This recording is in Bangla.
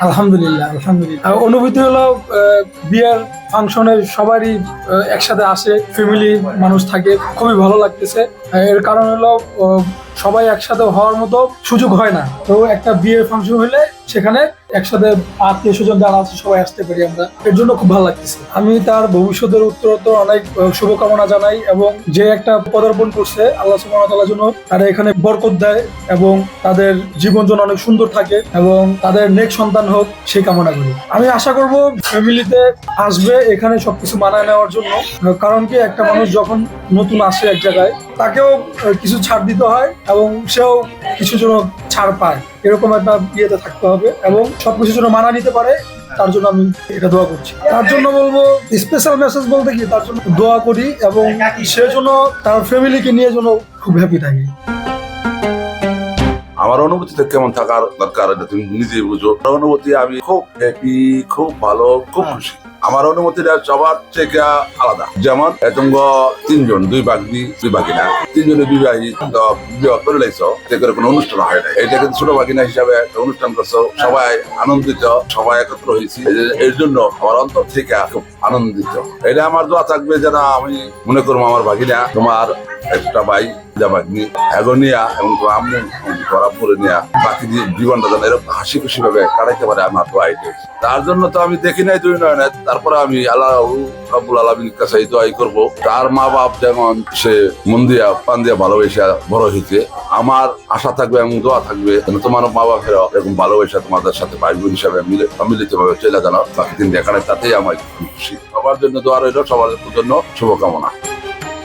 আলহামদুলিল্লাহ আলহামদুলিল্লাহ। অনুভূতি হলো বিয়ের ফাংশনে সবারই একসাথে আসে, ফ্যামিলি মানুষ থাকে, খুবই ভালো লাগতেছে। এর কারণ হলো সবাই একসাথে হওয়ার মতো সুযোগ হয় না। তো একটা বিয়ের ফাংশন হলে সেখানে একসাথে আত্মীয় স্বজন যারা আছে সবাই আসতে পারি আমরা, এর জন্য খুব ভালো লাগতেছে। আমি তার ভবিষ্যতের উত্তরোত্তর অনেক শুভকামনা জানাই, এবং যে একটা পদার্পণ করছে আল্লাহ সুবহানাহু ওয়া তাআলা যেন তারা এখানে বরকত দেয় এবং তাদের জীবন যেন অনেক সুন্দর থাকে এবং তাদের নেক সন্তান হোক সেই কামনা করি। আমি আশা করব ফ্যামিলিতে আসবে এখানে সবকিছু মানায় নেওয়ার জন্য। কারণ কি, একটা মানুষ যখন নতুন আসে এক জায়গায় তাকেও কিছু ছাড় দিতে হয় এবং সেও কিছু যেন ছাড় পায়, এরকম একটা ইয়েতে থাকতে হবে এবং সবকিছু যেন মানা নিতে পারে। তার জন্য আমি এটা দোয়া করছি। তার জন্য বলবো স্পেশাল মেসেজ বলতে কি, তার জন্য দোয়া করি এবং সে জন্য তার ফ্যামিলিকে নিয়ে যেন খুব হ্যাপি থাকে। আমার অনুভূতিতে কেমন থাকার দরকার এটা তুমি নিজেই বুঝো। অনুভূতি আমি খুব হ্যাপি, খুব ভালো, খুব খুশি। আমার অনুমতিটা সবার থেকে আলাদা। যেমন এতঙ্গ তিনজন, দুই ভাগিনা, তিনজনে বিবাহিত, বিবাহ করে লাইছো, কোনো অনুষ্ঠান হয় না। এটা কিন্তু ছোট ভাগিনা হিসাবে একটা অনুষ্ঠান করছো, সবাই আনন্দিত, সবাই একত্র হয়েছি। এর জন্য আমার অন্তর থেকে খুব আনন্দিত। এটা আমার দোয়া থাকবে যেন আমি মনে করবো আমার ভাগিনা, তোমার একটা ভাই ভাগ্নি এগোনিয়া এবং আম্মু করে নিয়া বাকি জীবনটা যেন এরকম হাসি খুশি ভাবে কাটাইতে পারে আমার দোয়া এটাই। তার জন্য তো আমি দেখি নাই দুই নয়নে, তারপরে আমি আল্লাহ রাব্বুল আলামিনের কাছে এই দোয়াই করবো। তার মা বাপ যেমন সে মন দিয়া পান দিয়া ভালোবেসে বড় হয়েছে, আমার আশা থাকবে এবং দোয়া থাকবে তোমার মা বাপেরা এরকম ভালোবেসে তোমাদের সাথে ভাই বোন হিসাবে মিলিত ভাবে চলে জানো বাকি দিন দেখানো, তাতেই আমার খুশি। সবার জন্য দোয়া রইল, সবার জন্য শুভকামনা।